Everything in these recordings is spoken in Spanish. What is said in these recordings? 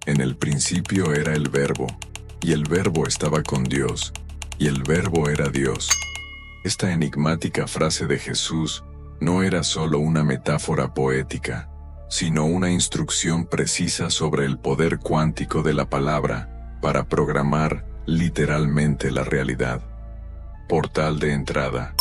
En el principio era el Verbo, y el Verbo estaba con Dios, y el Verbo era Dios. Esta enigmática frase de Jesús no era solo una metáfora poética, sino una instrucción precisa sobre el poder cuántico de la palabra para programar literalmente la realidad. Portal de entrada.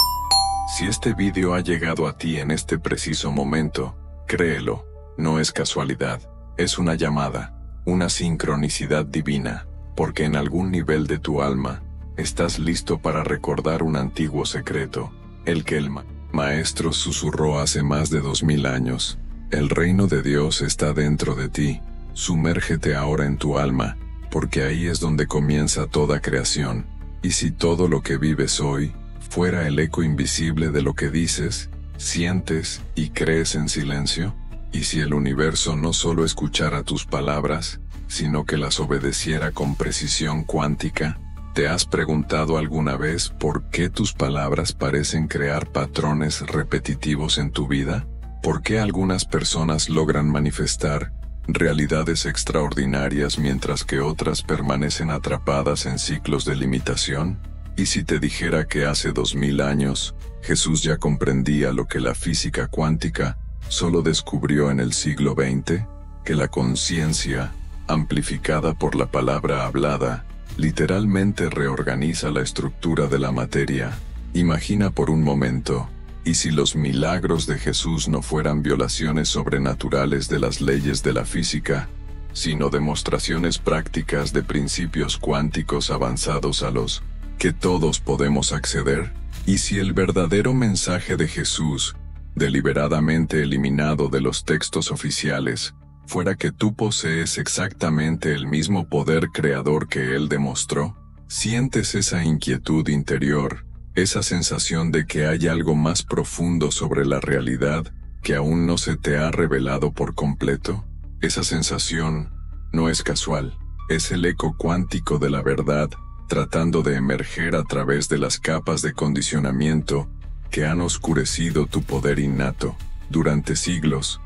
Si este vídeo ha llegado a ti en este preciso momento, créelo, no es casualidad, es una llamada, una sincronicidad divina, porque en algún nivel de tu alma, estás listo para recordar un antiguo secreto, el que el Maestro susurró hace más de 2000 años. El reino de Dios está dentro de ti, sumérgete ahora en tu alma, porque ahí es donde comienza toda creación, y si todo lo que vives hoy fuera el eco invisible de lo que dices, sientes y crees en silencio, y si el universo no solo escuchara tus palabras, sino que las obedeciera con precisión cuántica, ¿te has preguntado alguna vez por qué tus palabras parecen crear patrones repetitivos en tu vida? ¿Por qué algunas personas logran manifestar realidades extraordinarias mientras que otras permanecen atrapadas en ciclos de limitación? ¿Y si te dijera que hace 2000 años, Jesús ya comprendía lo que la física cuántica solo descubrió en el siglo XX? Que la conciencia, amplificada por la palabra hablada, literalmente reorganiza la estructura de la materia. Imagina por un momento, ¿y si los milagros de Jesús no fueran violaciones sobrenaturales de las leyes de la física, sino demostraciones prácticas de principios cuánticos avanzados a los que todos podemos acceder? ¿Y si el verdadero mensaje de Jesús, deliberadamente eliminado de los textos oficiales, fuera que tú posees exactamente el mismo poder creador que Él demostró? ¿Sientes esa inquietud interior, esa sensación de que hay algo más profundo sobre la realidad que aún no se te ha revelado por completo? Esa sensación no es casual, es el eco cuántico de la verdad, tratando de emerger a través de las capas de condicionamiento que han oscurecido tu poder innato. Durante siglos,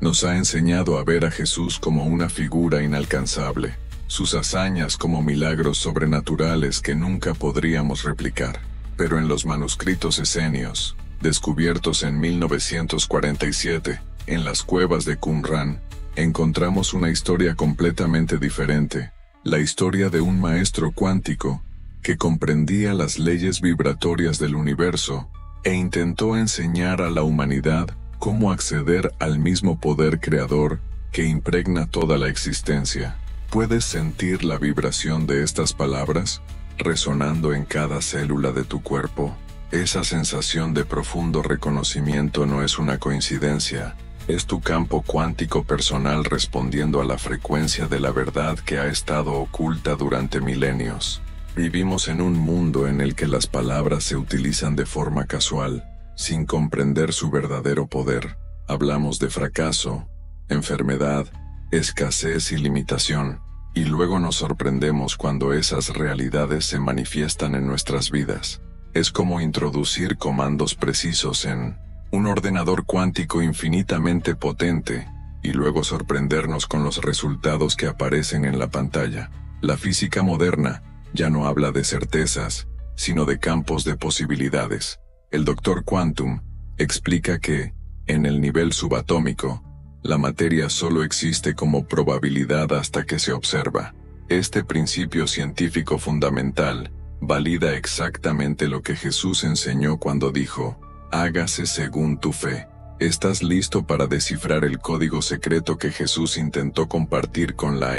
nos ha enseñado a ver a Jesús como una figura inalcanzable, sus hazañas como milagros sobrenaturales que nunca podríamos replicar. Pero en los manuscritos esenios, descubiertos en 1947, en las cuevas de Qumran, encontramos una historia completamente diferente, la historia de un maestro cuántico que comprendía las leyes vibratorias del universo e intentó enseñar a la humanidad cómo acceder al mismo poder creador que impregna toda la existencia. ¿Puedes sentir la vibración de estas palabras resonando en cada célula de tu cuerpo? Esa sensación de profundo reconocimiento no es una coincidencia, es tu campo cuántico personal respondiendo a la frecuencia de la verdad que ha estado oculta durante milenios. Vivimos en un mundo en el que las palabras se utilizan de forma casual, sin comprender su verdadero poder. Hablamos de fracaso, enfermedad, escasez y limitación, y luego nos sorprendemos cuando esas realidades se manifiestan en nuestras vidas. Es como introducir comandos precisos en un ordenador cuántico infinitamente potente, y luego sorprendernos con los resultados que aparecen en la pantalla. La física moderna ya no habla de certezas, sino de campos de posibilidades. El Dr. Quantum explica que, en el nivel subatómico, la materia solo existe como probabilidad hasta que se observa. Este principio científico fundamental valida exactamente lo que Jesús enseñó cuando dijo: hágase según tu fe. ¿Estás listo para descifrar el código secreto que Jesús intentó compartir con la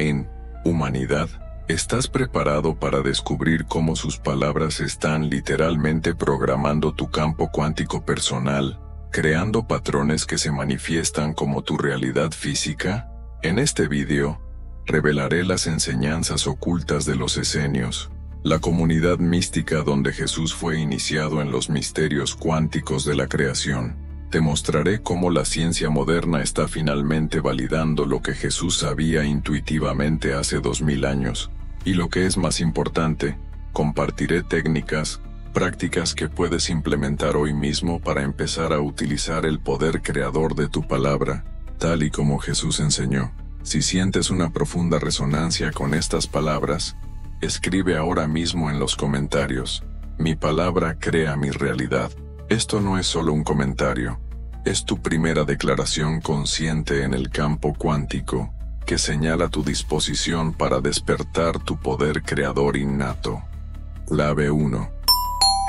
humanidad? ¿Estás preparado para descubrir cómo sus palabras están literalmente programando tu campo cuántico personal, creando patrones que se manifiestan como tu realidad física? En este vídeo, revelaré las enseñanzas ocultas de los esenios, la comunidad mística donde Jesús fue iniciado en los misterios cuánticos de la creación. Te mostraré cómo la ciencia moderna está finalmente validando lo que Jesús sabía intuitivamente hace 2000 años. Y lo que es más importante, compartiré técnicas, prácticas que puedes implementar hoy mismo para empezar a utilizar el poder creador de tu palabra, tal y como Jesús enseñó. Si sientes una profunda resonancia con estas palabras, escribe ahora mismo en los comentarios: mi palabra crea mi realidad. Esto no es solo un comentario, es tu primera declaración consciente en el campo cuántico, que señala tu disposición para despertar tu poder creador innato. Clave 1.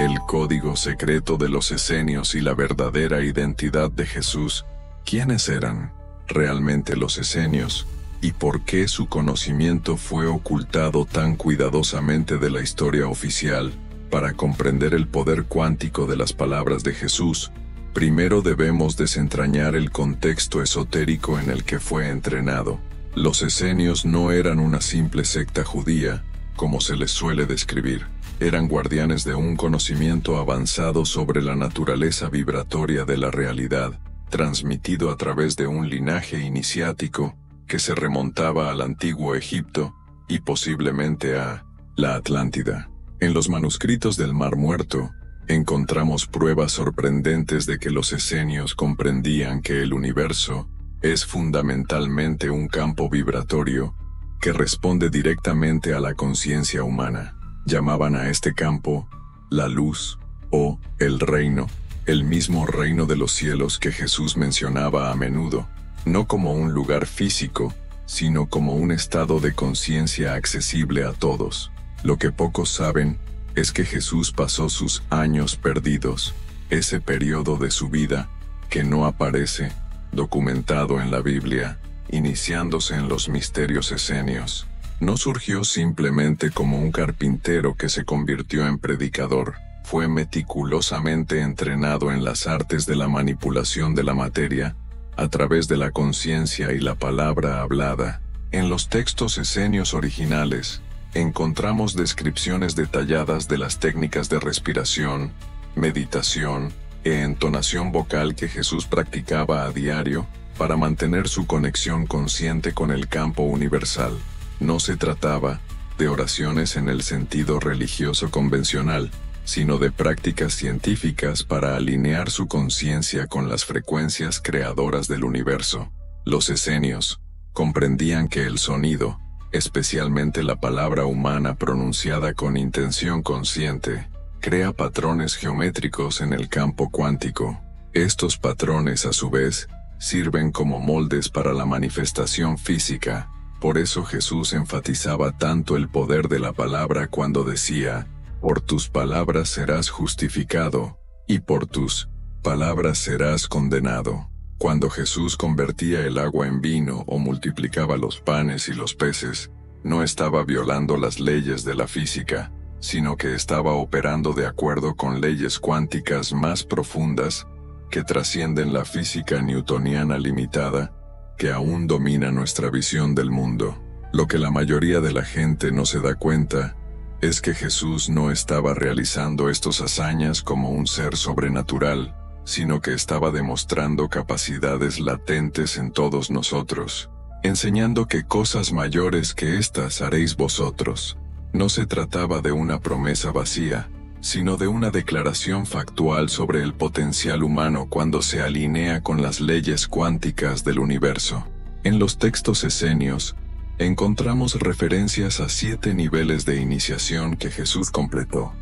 El código secreto de los esenios y la verdadera identidad de Jesús. ¿Quiénes eran realmente los esenios? ¿Y por qué su conocimiento fue ocultado tan cuidadosamente de la historia oficial? Para comprender el poder cuántico de las palabras de Jesús, primero debemos desentrañar el contexto esotérico en el que fue entrenado. Los esenios no eran una simple secta judía, como se les suele describir. Eran guardianes de un conocimiento avanzado sobre la naturaleza vibratoria de la realidad, transmitido a través de un linaje iniciático que se remontaba al antiguo Egipto y posiblemente a la Atlántida. En los manuscritos del Mar Muerto, encontramos pruebas sorprendentes de que los esenios comprendían que el universo es fundamentalmente un campo vibratorio que responde directamente a la conciencia humana. Llamaban a este campo la luz o el reino, el mismo reino de los cielos que Jesús mencionaba a menudo, no como un lugar físico, sino como un estado de conciencia accesible a todos. Lo que pocos saben es que Jesús pasó sus años perdidos, ese periodo de su vida que no aparece documentado en la Biblia, iniciándose en los misterios esenios. No surgió simplemente como un carpintero que se convirtió en predicador. Fue meticulosamente entrenado en las artes de la manipulación de la materia, a través de la conciencia y la palabra hablada. En los textos esenios originales, encontramos descripciones detalladas de las técnicas de respiración, meditación e entonación vocal que Jesús practicaba a diario para mantener su conexión consciente con el campo universal. No se trataba de oraciones en el sentido religioso convencional, sino de prácticas científicas para alinear su conciencia con las frecuencias creadoras del universo. Los esenios comprendían que el sonido, especialmente la palabra humana pronunciada con intención consciente, crea patrones geométricos en el campo cuántico. Estos patrones, a su vez, sirven como moldes para la manifestación física. Por eso Jesús enfatizaba tanto el poder de la palabra cuando decía: por tus palabras serás justificado, y por tus palabras serás condenado. Cuando Jesús convertía el agua en vino o multiplicaba los panes y los peces, no estaba violando las leyes de la física, sino que estaba operando de acuerdo con leyes cuánticas más profundas que trascienden la física newtoniana limitada, que aún domina nuestra visión del mundo. Lo que la mayoría de la gente no se da cuenta es que Jesús no estaba realizando estas hazañas como un ser sobrenatural, sino que estaba demostrando capacidades latentes en todos nosotros, enseñando que cosas mayores que estas haréis vosotros. No se trataba de una promesa vacía, sino de una declaración factual sobre el potencial humano cuando se alinea con las leyes cuánticas del universo. En los textos esenios, encontramos referencias a 7 niveles de iniciación que Jesús completó.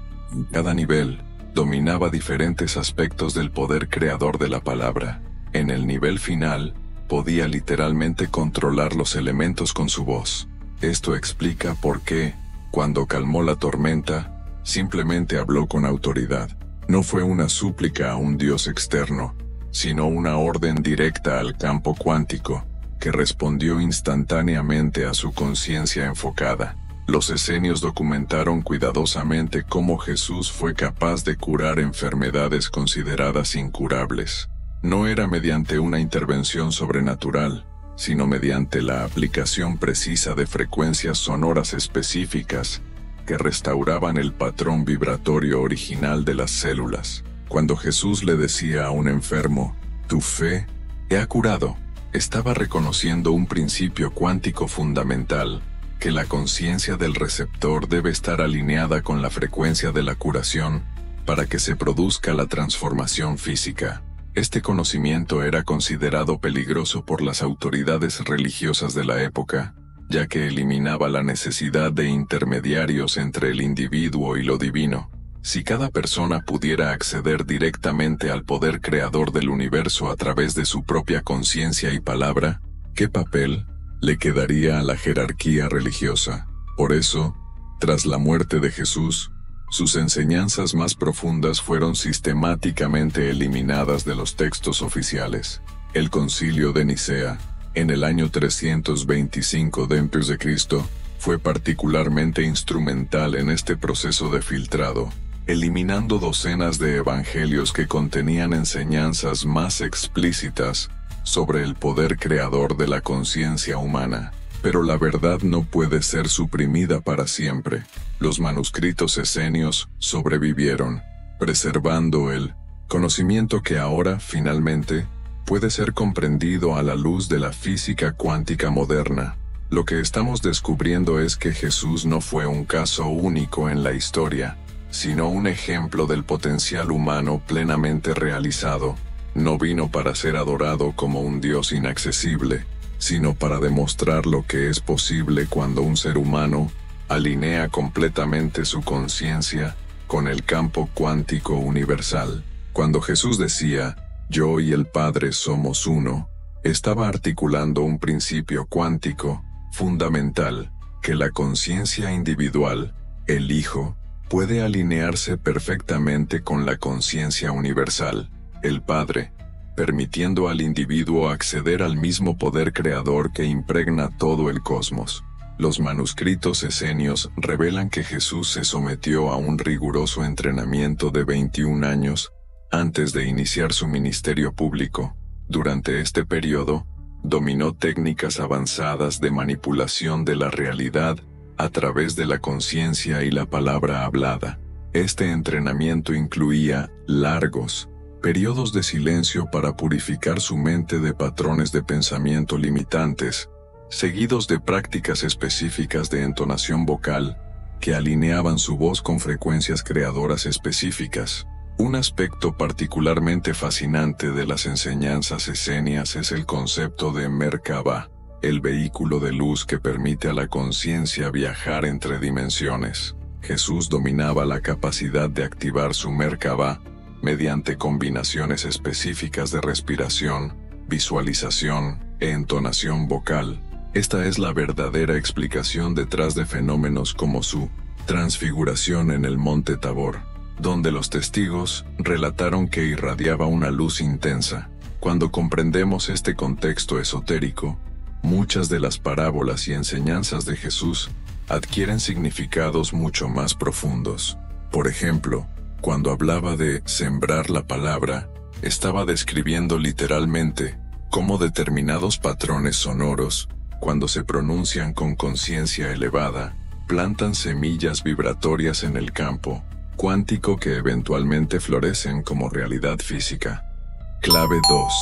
Cada nivel dominaba diferentes aspectos del poder creador de la palabra. En el nivel final, podía literalmente controlar los elementos con su voz. Esto explica por qué, cuando calmó la tormenta, simplemente habló con autoridad. No fue una súplica a un Dios externo, sino una orden directa al campo cuántico, que respondió instantáneamente a su conciencia enfocada. Los esenios documentaron cuidadosamente cómo Jesús fue capaz de curar enfermedades consideradas incurables. No era mediante una intervención sobrenatural, sino mediante la aplicación precisa de frecuencias sonoras específicas que restauraban el patrón vibratorio original de las células. Cuando Jesús le decía a un enfermo: «Tu fe te ha curado», estaba reconociendo un principio cuántico fundamental, que la conciencia del receptor debe estar alineada con la frecuencia de la curación para que se produzca la transformación física. Este conocimiento era considerado peligroso por las autoridades religiosas de la época, ya que eliminaba la necesidad de intermediarios entre el individuo y lo divino. Si cada persona pudiera acceder directamente al poder creador del universo a través de su propia conciencia y palabra, ¿qué papel le quedaría a la jerarquía religiosa? Por eso, tras la muerte de Jesús, sus enseñanzas más profundas fueron sistemáticamente eliminadas de los textos oficiales. El Concilio de Nicea, en el año 325 d.C., fue particularmente instrumental en este proceso de filtrado, eliminando docenas de evangelios que contenían enseñanzas más explícitas sobre el poder creador de la conciencia humana. Pero la verdad no puede ser suprimida para siempre. Los manuscritos esenios sobrevivieron, preservando el conocimiento que ahora, finalmente, puede ser comprendido a la luz de la física cuántica moderna. Lo que estamos descubriendo es que Jesús no fue un caso único en la historia, sino un ejemplo del potencial humano plenamente realizado. No vino para ser adorado como un Dios inaccesible, sino para demostrar lo que es posible cuando un ser humano alinea completamente su conciencia con el campo cuántico universal. Cuando Jesús decía, "Yo y el Padre somos uno", estaba articulando un principio cuántico fundamental, que la conciencia individual, el Hijo, puede alinearse perfectamente con la conciencia universal, el Padre, permitiendo al individuo acceder al mismo poder creador que impregna todo el cosmos. Los manuscritos esenios revelan que Jesús se sometió a un riguroso entrenamiento de 21 años antes de iniciar su ministerio público. Durante este periodo, dominó técnicas avanzadas de manipulación de la realidad a través de la conciencia y la palabra hablada. Este entrenamiento incluía largos periodos de silencio para purificar su mente de patrones de pensamiento limitantes, seguidos de prácticas específicas de entonación vocal que alineaban su voz con frecuencias creadoras específicas. Un aspecto particularmente fascinante de las enseñanzas esenias es el concepto de Merkabah, el vehículo de luz que permite a la conciencia viajar entre dimensiones. Jesús dominaba la capacidad de activar su Merkabah mediante combinaciones específicas de respiración, visualización e entonación vocal. Esta es la verdadera explicación detrás de fenómenos como su transfiguración en el monte Tabor, donde los testigos relataron que irradiaba una luz intensa. Cuando comprendemos este contexto esotérico, muchas de las parábolas y enseñanzas de Jesús adquieren significados mucho más profundos. Por ejemplo, cuando hablaba de sembrar la palabra, estaba describiendo literalmente cómo determinados patrones sonoros, cuando se pronuncian con conciencia elevada, plantan semillas vibratorias en el campo cuántico que eventualmente florecen como realidad física. Clave 2.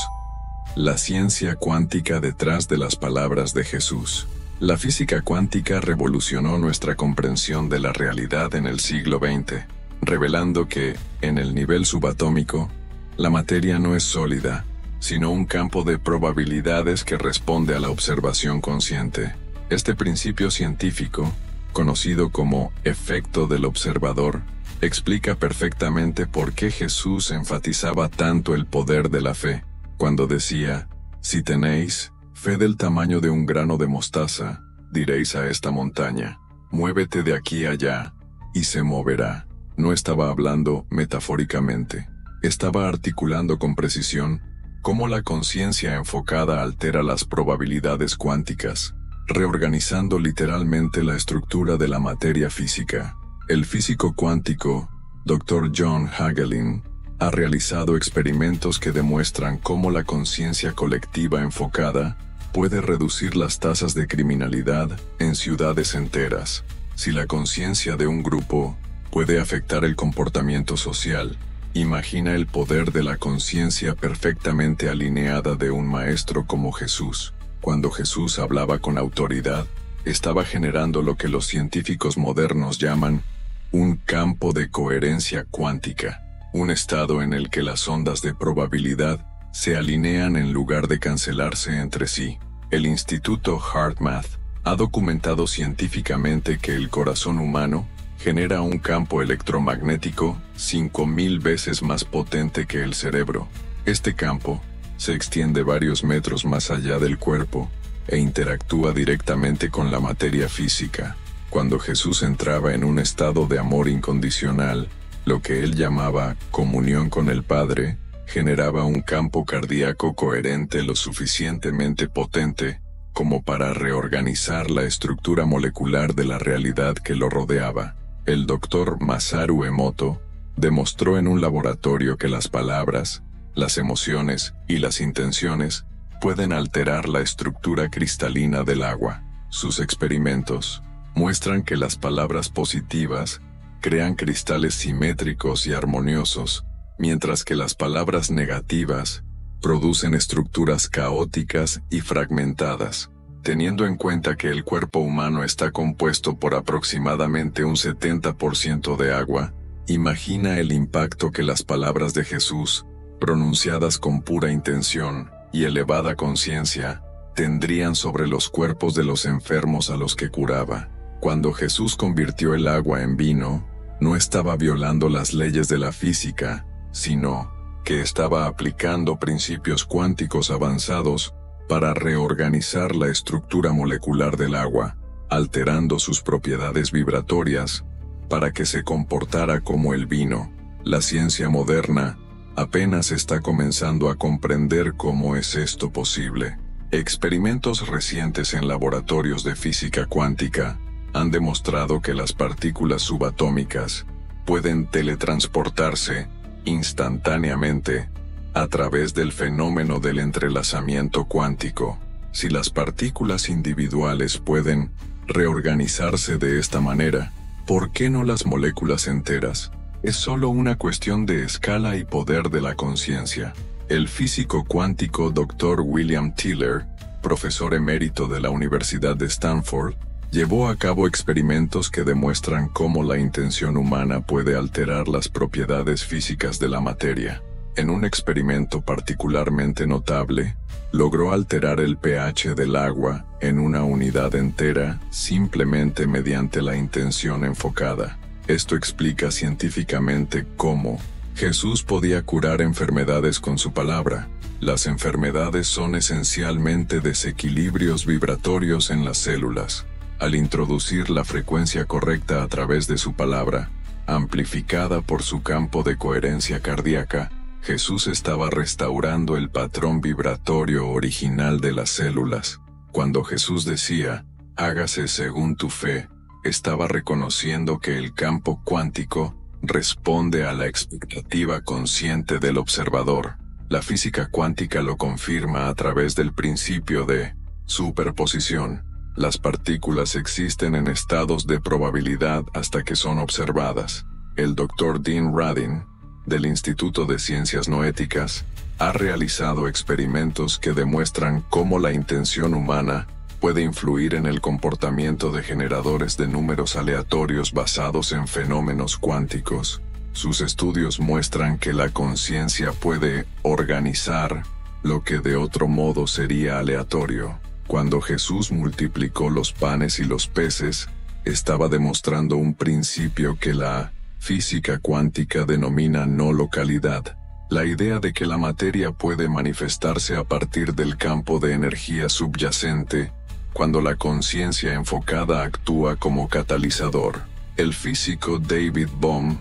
La ciencia cuántica detrás de las palabras de Jesús. La física cuántica revolucionó nuestra comprensión de la realidad en el siglo XX, revelando que, en el nivel subatómico, la materia no es sólida, sino un campo de probabilidades que responde a la observación consciente. Este principio científico, conocido como efecto del observador, explica perfectamente por qué Jesús enfatizaba tanto el poder de la fe, cuando decía, "Si tenéis fe del tamaño de un grano de mostaza, diréis a esta montaña, muévete de aquí allá, y se moverá". No estaba hablando metafóricamente, estaba articulando con precisión cómo la conciencia enfocada altera las probabilidades cuánticas, reorganizando literalmente la estructura de la materia física. El físico cuántico, Dr. John Hagelin, ha realizado experimentos que demuestran cómo la conciencia colectiva enfocada puede reducir las tasas de criminalidad en ciudades enteras. Si la conciencia de un grupo puede afectar el comportamiento social, imagina el poder de la conciencia perfectamente alineada de un maestro como Jesús. Cuando Jesús hablaba con autoridad, estaba generando lo que los científicos modernos llaman un campo de coherencia cuántica. un estado en el que las ondas de probabilidad se alinean en lugar de cancelarse entre sí. El Instituto HeartMath ha documentado científicamente que el corazón humano genera un campo electromagnético 5000 veces más potente que el cerebro. Este campo se extiende varios metros más allá del cuerpo e interactúa directamente con la materia física. Cuando Jesús entraba en un estado de amor incondicional, lo que él llamaba comunión con el Padre, generaba un campo cardíaco coherente lo suficientemente potente como para reorganizar la estructura molecular de la realidad que lo rodeaba. El doctor Masaru Emoto demostró en un laboratorio que las palabras, las emociones y las intenciones pueden alterar la estructura cristalina del agua. Sus experimentos muestran que las palabras positivas crean cristales simétricos y armoniosos, mientras que las palabras negativas producen estructuras caóticas y fragmentadas. Teniendo en cuenta que el cuerpo humano está compuesto por aproximadamente un 70% de agua, imagina el impacto que las palabras de Jesús, pronunciadas con pura intención y elevada conciencia, tendrían sobre los cuerpos de los enfermos a los que curaba. Cuando Jesús convirtió el agua en vino, no estaba violando las leyes de la física, sino que estaba aplicando principios cuánticos avanzados para reorganizar la estructura molecular del agua, alterando sus propiedades vibratorias, para que se comportara como el vino. La ciencia moderna apenas está comenzando a comprender cómo es esto posible. Experimentos recientes en laboratorios de física cuántica han demostrado que las partículas subatómicas pueden teletransportarse instantáneamente a través del fenómeno del entrelazamiento cuántico. Si las partículas individuales pueden reorganizarse de esta manera, ¿por qué no las moléculas enteras? Es solo una cuestión de escala y poder de la conciencia. El físico cuántico Dr. William Tiller, profesor emérito de la Universidad de Stanford, llevó a cabo experimentos que demuestran cómo la intención humana puede alterar las propiedades físicas de la materia. En un experimento particularmente notable, logró alterar el pH del agua en una unidad entera simplemente mediante la intención enfocada. Esto explica científicamente cómo Jesús podía curar enfermedades con su palabra. Las enfermedades son esencialmente desequilibrios vibratorios en las células. Al introducir la frecuencia correcta a través de su palabra, amplificada por su campo de coherencia cardíaca, Jesús estaba restaurando el patrón vibratorio original de las células. Cuando Jesús decía, hágase según tu fe, estaba reconociendo que el campo cuántico responde a la expectativa consciente del observador. La física cuántica lo confirma a través del principio de superposición. Las partículas existen en estados de probabilidad hasta que son observadas. El Dr. Dean Radin, del Instituto de Ciencias Noéticas, ha realizado experimentos que demuestran cómo la intención humana puede influir en el comportamiento de generadores de números aleatorios basados en fenómenos cuánticos. Sus estudios muestran que la conciencia puede organizar lo que de otro modo sería aleatorio. Cuando Jesús multiplicó los panes y los peces, estaba demostrando un principio que la física cuántica denomina no localidad, la idea de que la materia puede manifestarse a partir del campo de energía subyacente, cuando la conciencia enfocada actúa como catalizador. El físico David Bohm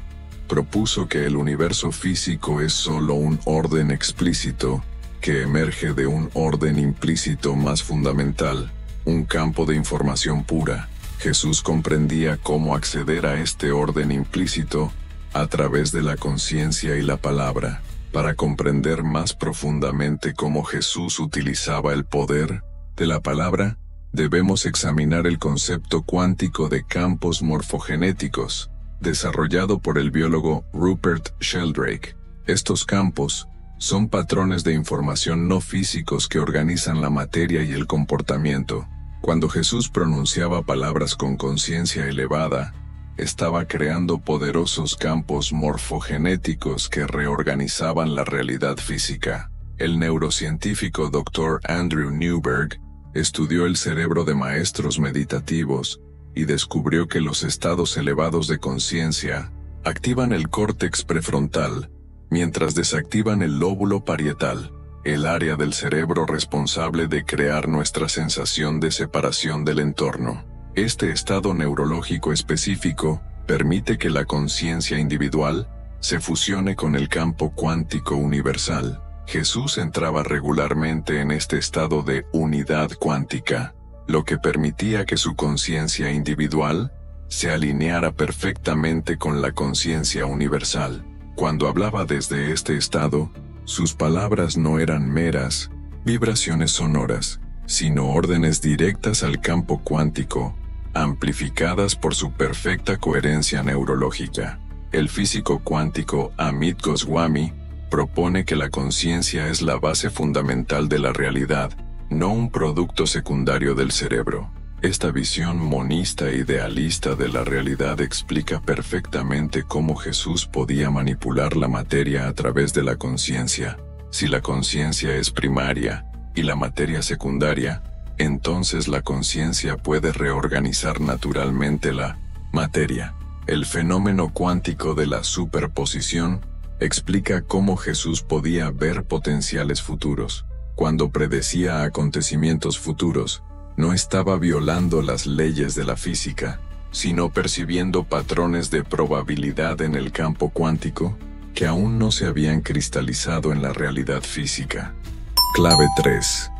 propuso que el universo físico es solo un orden explícito, que emerge de un orden implícito más fundamental, un campo de información pura. Jesús comprendía cómo acceder a este orden implícito a través de la conciencia y la palabra. Para comprender más profundamente cómo Jesús utilizaba el poder de la palabra, debemos examinar el concepto cuántico de campos morfogenéticos, desarrollado por el biólogo Rupert Sheldrake. Estos campos son patrones de información no físicos que organizan la materia y el comportamiento. Cuando Jesús pronunciaba palabras con conciencia elevada, estaba creando poderosos campos morfogenéticos que reorganizaban la realidad física. El neurocientífico Dr. Andrew Newberg estudió el cerebro de maestros meditativos y descubrió que los estados elevados de conciencia activan el córtex prefrontal, mientras desactivan el lóbulo parietal, el área del cerebro responsable de crear nuestra sensación de separación del entorno. Este estado neurológico específico permite que la conciencia individual se fusione con el campo cuántico universal. Jesús entraba regularmente en este estado de unidad cuántica, lo que permitía que su conciencia individual se alineara perfectamente con la conciencia universal. Cuando hablaba desde este estado, sus palabras no eran meras vibraciones sonoras, sino órdenes directas al campo cuántico, amplificadas por su perfecta coherencia neurológica. El físico cuántico Amit Goswami propone que la conciencia es la base fundamental de la realidad, no un producto secundario del cerebro. Esta visión monista e idealista de la realidad explica perfectamente cómo Jesús podía manipular la materia a través de la conciencia. Si la conciencia es primaria y la materia secundaria, entonces la conciencia puede reorganizar naturalmente la materia. El fenómeno cuántico de la superposición explica cómo Jesús podía ver potenciales futuros. Cuando predecía acontecimientos futuros, no estaba violando las leyes de la física, sino percibiendo patrones de probabilidad en el campo cuántico que aún no se habían cristalizado en la realidad física. Clave 3.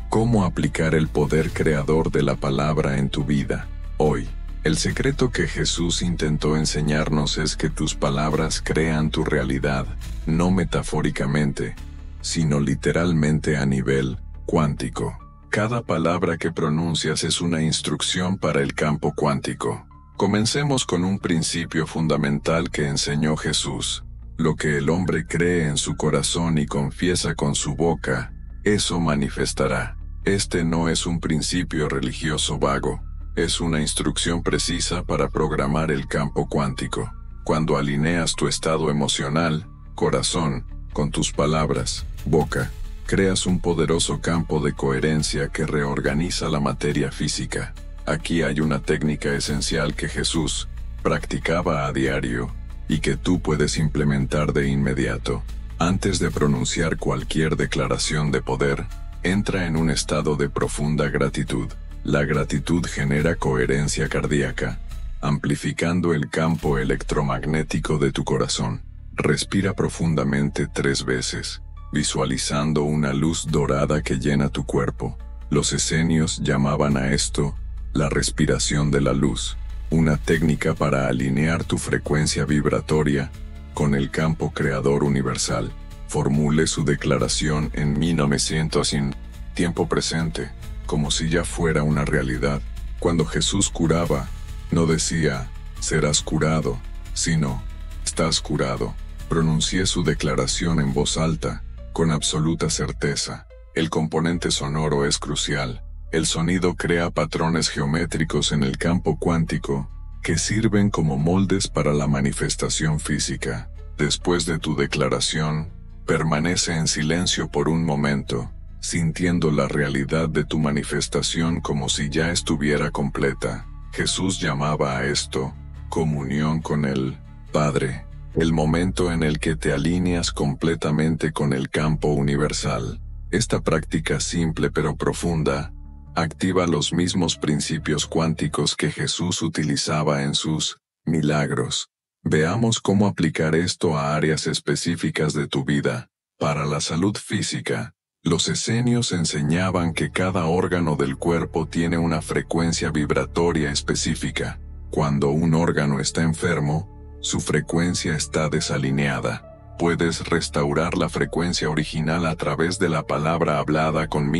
¿Cómo aplicar el poder creador de la palabra en tu vida? Hoy, el secreto que Jesús intentó enseñarnos es que tus palabras crean tu realidad, no metafóricamente, sino literalmente a nivel cuántico. Cada palabra que pronuncias es una instrucción para el campo cuántico. Comencemos con un principio fundamental que enseñó Jesús. Lo que el hombre cree en su corazón y confiesa con su boca, eso manifestará. Este no es un principio religioso vago, es una instrucción precisa para programar el campo cuántico. Cuando alineas tu estado emocional, corazón, con tus palabras, boca, creas un poderoso campo de coherencia que reorganiza la materia física. Aquí hay una técnica esencial que Jesús practicaba a diario y que tú puedes implementar de inmediato. Antes de pronunciar cualquier declaración de poder, entra en un estado de profunda gratitud. La gratitud genera coherencia cardíaca, amplificando el campo electromagnético de tu corazón. Respira profundamente 3 veces, visualizando una luz dorada que llena tu cuerpo. Los esenios llamaban a esto la respiración de la luz, una técnica para alinear tu frecuencia vibratoria con el campo creador universal. Formule su declaración en 1900 en tiempo presente, como si ya fuera una realidad. Cuando Jesús curaba, no decía, serás curado, sino, estás curado. Pronuncié su declaración en voz alta, con absoluta certeza. El componente sonoro es crucial. El sonido crea patrones geométricos en el campo cuántico, que sirven como moldes para la manifestación física. Después de tu declaración, permanece en silencio por un momento, sintiendo la realidad de tu manifestación como si ya estuviera completa. Jesús llamaba a esto comunión con el Padre, el momento en el que te alineas completamente con el campo universal. Esta práctica simple pero profunda activa los mismos principios cuánticos que Jesús utilizaba en sus milagros. Veamos cómo aplicar esto a áreas específicas de tu vida. Para la salud física, los esenios enseñaban que cada órgano del cuerpo tiene una frecuencia vibratoria específica. Cuando un órgano está enfermo, su frecuencia está desalineada. Puedes restaurar la frecuencia original a través de la palabra hablada con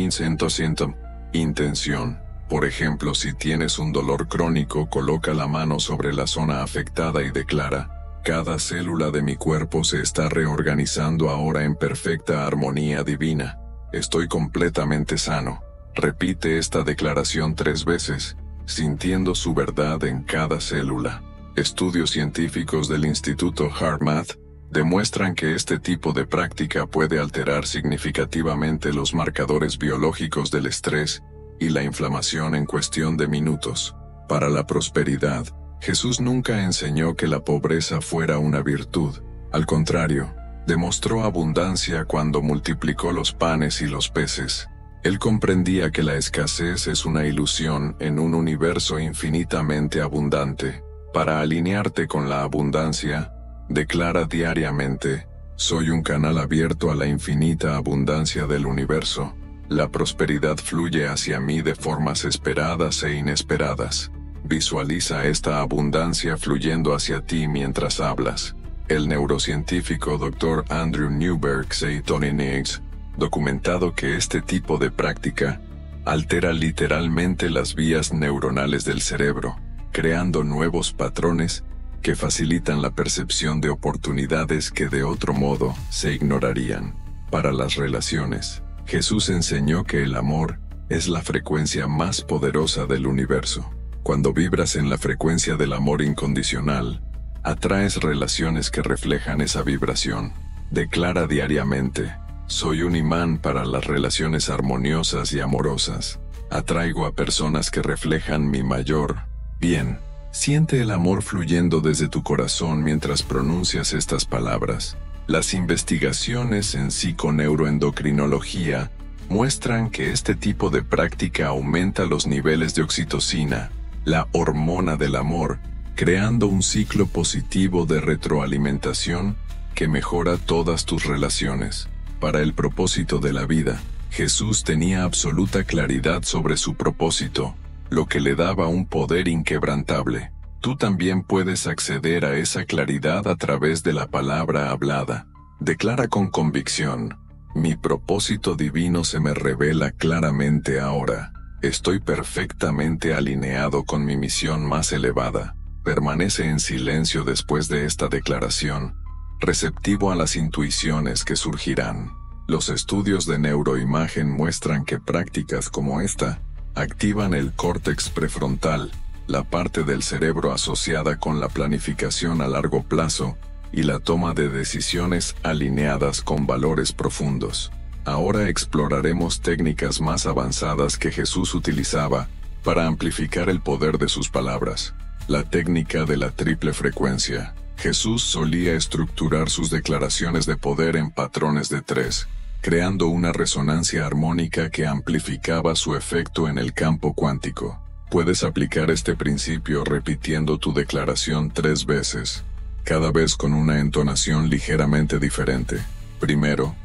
intención. Por ejemplo, si tienes un dolor crónico, coloca la mano sobre la zona afectada y declara: cada célula de mi cuerpo se está reorganizando ahora en perfecta armonía divina. Estoy completamente sano. Repite esta declaración 3 veces, sintiendo su verdad en cada célula. Estudios científicos del Instituto HeartMath demuestran que este tipo de práctica puede alterar significativamente los marcadores biológicos del estrés y la inflamación en cuestión de minutos. Para la prosperidad, Jesús nunca enseñó que la pobreza fuera una virtud. Al contrario, demostró abundancia cuando multiplicó los panes y los peces. Él comprendía que la escasez es una ilusión en un universo infinitamente abundante. Para alinearte con la abundancia, declara diariamente: soy un canal abierto a la infinita abundancia del universo. La prosperidad fluye hacia mí de formas esperadas e inesperadas. Visualiza esta abundancia fluyendo hacia ti mientras hablas. El neurocientífico Dr. Andrew Newberg y Tony Nix documentado que este tipo de práctica altera literalmente las vías neuronales del cerebro, creando nuevos patrones que facilitan la percepción de oportunidades que de otro modo se ignorarían. Para las relaciones, Jesús enseñó que el amor es la frecuencia más poderosa del universo. Cuando vibras en la frecuencia del amor incondicional, atraes relaciones que reflejan esa vibración. Declara diariamente: soy un imán para las relaciones armoniosas y amorosas. Atraigo a personas que reflejan mi mayor bien. Siente el amor fluyendo desde tu corazón mientras pronuncias estas palabras. Las investigaciones en psiconeuroendocrinología muestran que este tipo de práctica aumenta los niveles de oxitocina, la hormona del amor, creando un ciclo positivo de retroalimentación que mejora todas tus relaciones. Para el propósito de la vida, Jesús tenía absoluta claridad sobre su propósito, lo que le daba un poder inquebrantable. Tú también puedes acceder a esa claridad a través de la palabra hablada. Declara con convicción: mi propósito divino se me revela claramente ahora. Estoy perfectamente alineado con mi misión más elevada. Permanece en silencio después de esta declaración, receptivo a las intuiciones que surgirán. Los estudios de neuroimagen muestran que prácticas como esta activan el córtex prefrontal, la parte del cerebro asociada con la planificación a largo plazo y la toma de decisiones alineadas con valores profundos. Ahora exploraremos técnicas más avanzadas que Jesús utilizaba para amplificar el poder de sus palabras. La técnica de la triple frecuencia. Jesús solía estructurar sus declaraciones de poder en patrones de 3, creando una resonancia armónica que amplificaba su efecto en el campo cuántico. Puedes aplicar este principio repitiendo tu declaración 3 veces, cada vez con una entonación ligeramente diferente. Primero,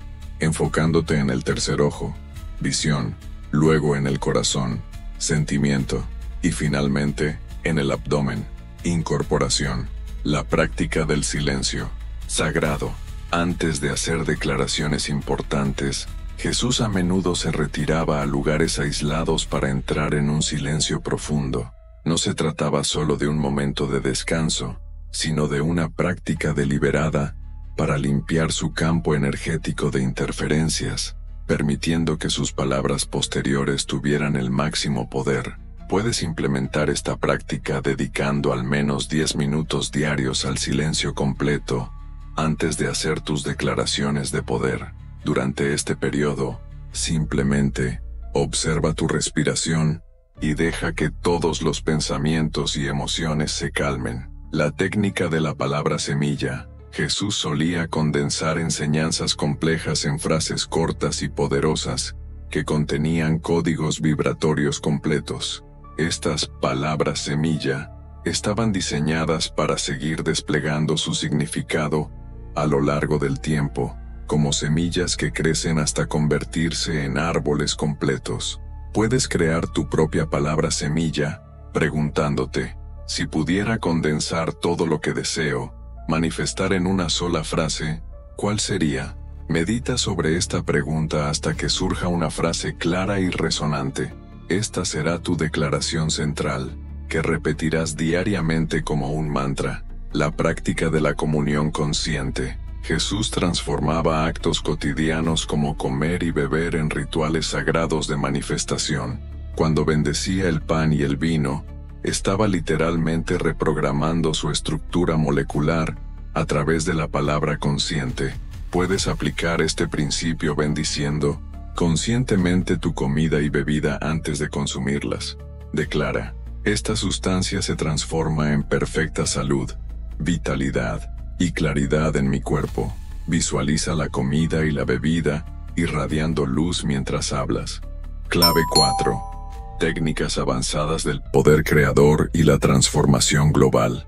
enfocándote en el tercer ojo, visión, luego en el corazón, sentimiento, y finalmente, en el abdomen, incorporación. La práctica del silencio, sagrado. Antes de hacer declaraciones importantes, Jesús a menudo se retiraba a lugares aislados para entrar en un silencio profundo. No se trataba solo de un momento de descanso, sino de una práctica deliberada para limpiar su campo energético de interferencias, permitiendo que sus palabras posteriores tuvieran el máximo poder. Puedes implementar esta práctica dedicando al menos 10 minutos diarios al silencio completo antes de hacer tus declaraciones de poder. Durante este periodo, simplemente observa tu respiración y deja que todos los pensamientos y emociones se calmen. La técnica de la palabra semilla. Jesús solía condensar enseñanzas complejas en frases cortas y poderosas que contenían códigos vibratorios completos. Estas palabras semilla estaban diseñadas para seguir desplegando su significado a lo largo del tiempo, como semillas que crecen hasta convertirse en árboles completos. Puedes crear tu propia palabra semilla, preguntándote: si pudiera condensar todo lo que deseo, manifestar en una sola frase, ¿cuál sería? Medita sobre esta pregunta hasta que surja una frase clara y resonante. Esta será tu declaración central, que repetirás diariamente como un mantra. La práctica de la comunión consciente. Jesús transformaba actos cotidianos como comer y beber en rituales sagrados de manifestación. Cuando bendecía el pan y el vino, Estaba literalmente reprogramando su estructura molecular a través de la palabra consciente. Puedes aplicar este principio bendiciendo conscientemente tu comida y bebida antes de consumirlas. Declara: esta sustancia se transforma en perfecta salud, vitalidad y claridad en mi cuerpo. Visualiza la comida y la bebida irradiando luz mientras hablas. Clave 4. Técnicas avanzadas del poder creador y la transformación global.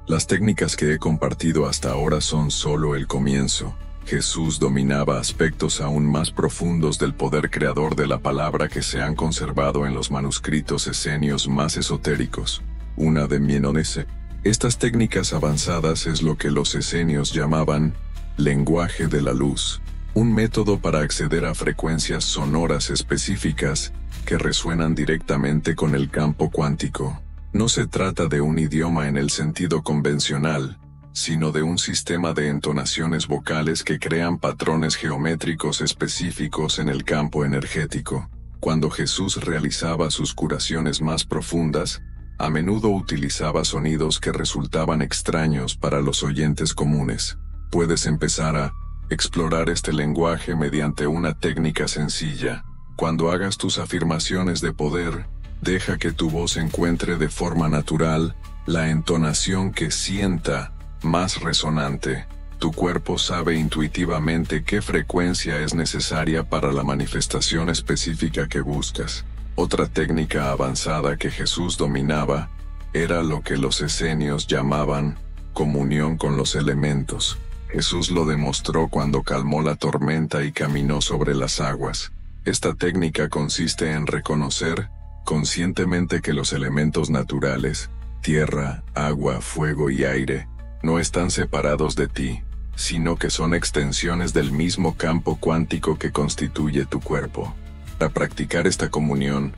Las técnicas que he compartido hasta ahora son solo el comienzo. Jesús dominaba aspectos aún más profundos del poder creador de la palabra que se han conservado en los manuscritos esenios más esotéricos. Una de Mienonese. Estas técnicas avanzadas es lo que los esenios llamaban lenguaje de la luz, un método para acceder a frecuencias sonoras específicas que resuenan directamente con el campo cuántico. No se trata de un idioma en el sentido convencional, sino de un sistema de entonaciones vocales que crean patrones geométricos específicos en el campo energético. Cuando Jesús realizaba sus curaciones más profundas, a menudo utilizaba sonidos que resultaban extraños para los oyentes comunes. Puedes empezar a explorar este lenguaje mediante una técnica sencilla. Cuando hagas tus afirmaciones de poder, deja que tu voz encuentre de forma natural la entonación que sienta más resonante. Tu cuerpo sabe intuitivamente qué frecuencia es necesaria para la manifestación específica que buscas. Otra técnica avanzada que Jesús dominaba era lo que los esenios llamaban comunión con los elementos. Jesús lo demostró cuando calmó la tormenta y caminó sobre las aguas. Esta técnica consiste en reconocer conscientemente que los elementos naturales, tierra, agua, fuego y aire, no están separados de ti, sino que son extensiones del mismo campo cuántico que constituye tu cuerpo. Para practicar esta comunión,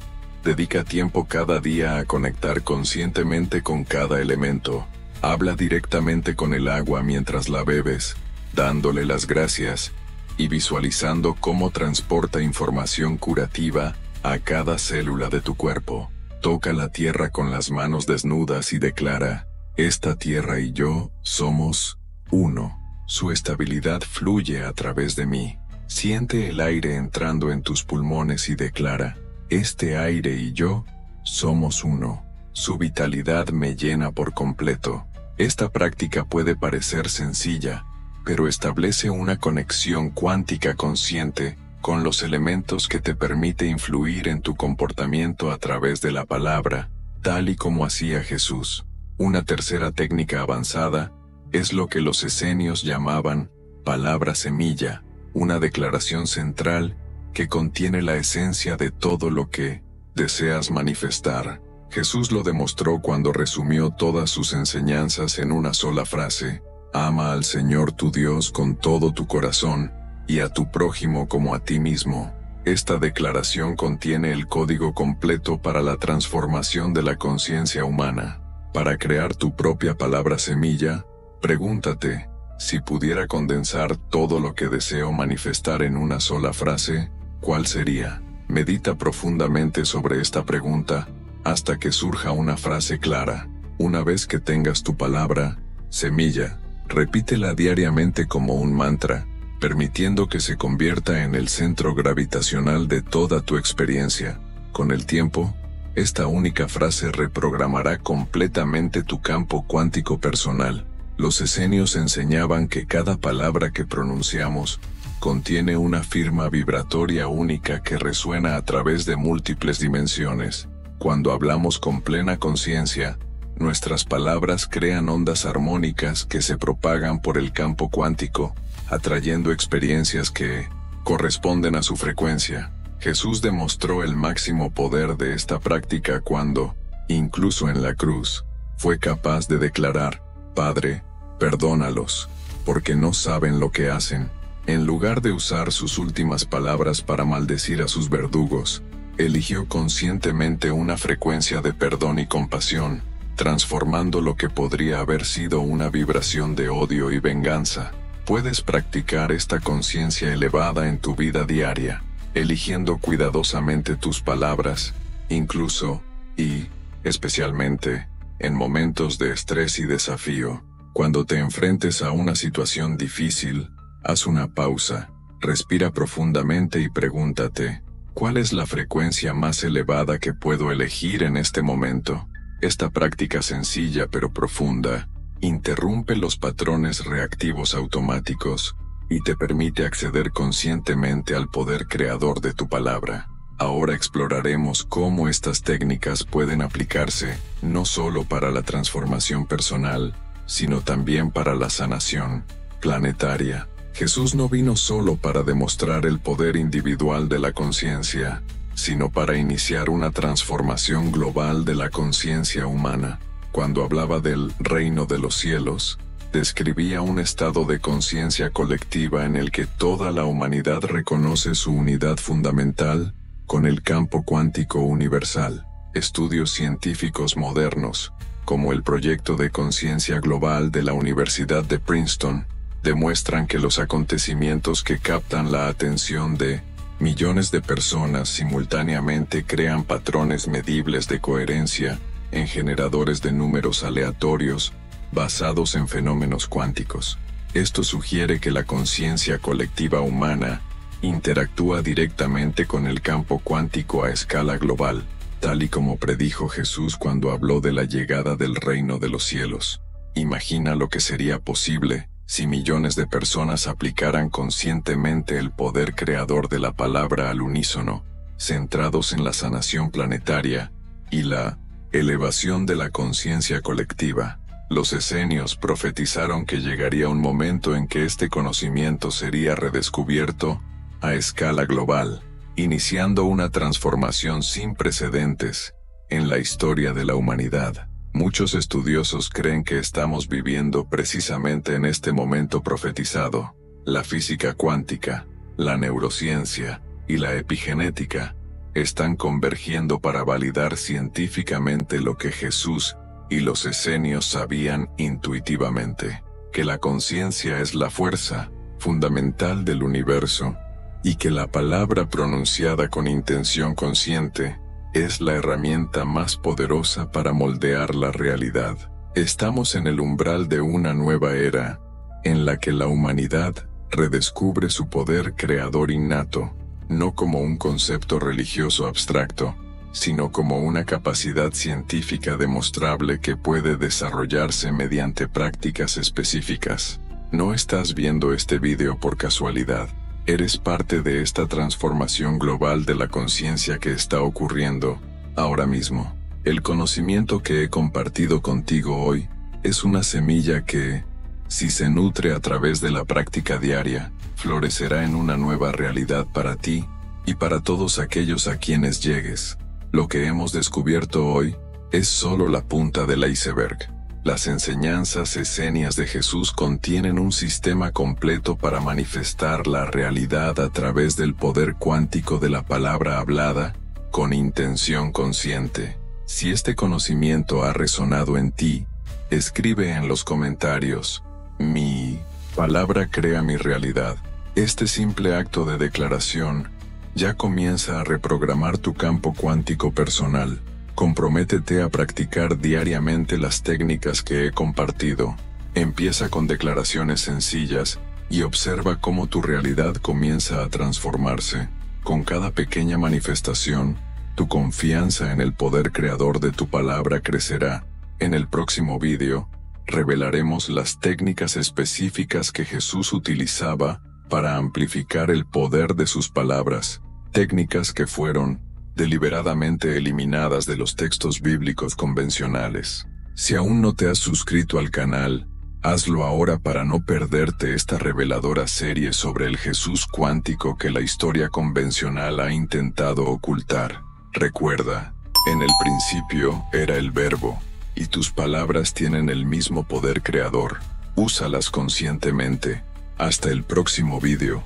dedica tiempo cada día a conectar conscientemente con cada elemento. Habla directamente con el agua mientras la bebes, dándole las gracias y visualizando cómo transporta información curativa a cada célula de tu cuerpo. Toca la tierra con las manos desnudas y declara: esta tierra y yo somos uno. Su estabilidad fluye a través de mí. Siente el aire entrando en tus pulmones y declara: este aire y yo somos uno. Su vitalidad me llena por completo. Esta práctica puede parecer sencilla, pero establece una conexión cuántica consciente con los elementos que te permite influir en tu comportamiento a través de la palabra, tal y como hacía Jesús. Una tercera técnica avanzada es lo que los esenios llamaban palabra semilla, una declaración central que contiene la esencia de todo lo que deseas manifestar. Jesús lo demostró cuando resumió todas sus enseñanzas en una sola frase: ama al Señor tu Dios con todo tu corazón, y a tu prójimo como a ti mismo. Esta declaración contiene el código completo para la transformación de la conciencia humana. Para crear tu propia palabra semilla, pregúntate: si pudiera condensar todo lo que deseo manifestar en una sola frase, ¿cuál sería? Medita profundamente sobre esta pregunta hasta que surja una frase clara. Una vez que tengas tu palabra semilla, repítela diariamente como un mantra, permitiendo que se convierta en el centro gravitacional de toda tu experiencia. Con el tiempo, esta única frase reprogramará completamente tu campo cuántico personal. Los esenios enseñaban que cada palabra que pronunciamos contiene una firma vibratoria única que resuena a través de múltiples dimensiones. Cuando hablamos con plena conciencia, nuestras palabras crean ondas armónicas que se propagan por el campo cuántico, atrayendo experiencias que corresponden a su frecuencia. Jesús demostró el máximo poder de esta práctica cuando, incluso en la cruz, fue capaz de declarar: Padre, perdónalos, porque no saben lo que hacen. En lugar de usar sus últimas palabras para maldecir a sus verdugos, eligió conscientemente una frecuencia de perdón y compasión, transformando lo que podría haber sido una vibración de odio y venganza. Puedes practicar esta conciencia elevada en tu vida diaria, eligiendo cuidadosamente tus palabras, incluso, y especialmente en momentos de estrés y desafío. Cuando te enfrentes a una situación difícil, haz una pausa, respira profundamente y pregúntate, ¿cuál es la frecuencia más elevada que puedo elegir en este momento? Esta práctica sencilla pero profunda interrumpe los patrones reactivos automáticos y te permite acceder conscientemente al poder creador de tu palabra. Ahora exploraremos cómo estas técnicas pueden aplicarse no solo para la transformación personal, sino también para la sanación planetaria. Jesús no vino solo para demostrar el poder individual de la conciencia, sino para iniciar una transformación global de la conciencia humana. Cuando hablaba del reino de los cielos, describía un estado de conciencia colectiva en el que toda la humanidad reconoce su unidad fundamental con el campo cuántico universal. Estudios científicos modernos, como el proyecto de conciencia global de la Universidad de Princeton, demuestran que los acontecimientos que captan la atención de millones de personas simultáneamente crean patrones medibles de coherencia en generadores de números aleatorios basados en fenómenos cuánticos. Esto sugiere que la conciencia colectiva humana interactúa directamente con el campo cuántico a escala global, tal y como predijo Jesús cuando habló de la llegada del reino de los cielos. Imagina lo que sería posible si millones de personas aplicaran conscientemente el poder creador de la palabra al unísono, centrados en la sanación planetaria y la elevación de la conciencia colectiva. Los esenios profetizaron que llegaría un momento en que este conocimiento sería redescubierto a escala global, iniciando una transformación sin precedentes en la historia de la humanidad. Muchos estudiosos creen que estamos viviendo precisamente en este momento profetizado. La física cuántica, la neurociencia y la epigenética están convergiendo para validar científicamente lo que Jesús y los esenios sabían intuitivamente, que la conciencia es la fuerza fundamental del universo y que la palabra pronunciada con intención consciente es la herramienta más poderosa para moldear la realidad. Estamos en el umbral de una nueva era, en la que la humanidad redescubre su poder creador innato, no como un concepto religioso abstracto, sino como una capacidad científica demostrable que puede desarrollarse mediante prácticas específicas. No estás viendo este video por casualidad. Eres parte de esta transformación global de la conciencia que está ocurriendo ahora mismo. El conocimiento que he compartido contigo hoy es una semilla que, si se nutre a través de la práctica diaria, florecerá en una nueva realidad para ti y para todos aquellos a quienes llegues. Lo que hemos descubierto hoy es solo la punta del iceberg. Las enseñanzas esenias de Jesús contienen un sistema completo para manifestar la realidad a través del poder cuántico de la palabra hablada, con intención consciente. Si este conocimiento ha resonado en ti, escribe en los comentarios: mi palabra crea mi realidad. Este simple acto de declaración ya comienza a reprogramar tu campo cuántico personal. Comprométete a practicar diariamente las técnicas que he compartido. Empieza con declaraciones sencillas y observa cómo tu realidad comienza a transformarse. Con cada pequeña manifestación, tu confianza en el poder creador de tu palabra crecerá. En el próximo vídeo, revelaremos las técnicas específicas que Jesús utilizaba para amplificar el poder de sus palabras, técnicas que fueron deliberadamente eliminadas de los textos bíblicos convencionales. Si aún no te has suscrito al canal, hazlo ahora para no perderte esta reveladora serie sobre el Jesús cuántico que la historia convencional ha intentado ocultar. Recuerda, en el principio era el Verbo, y tus palabras tienen el mismo poder creador. Úsalas conscientemente. Hasta el próximo vídeo.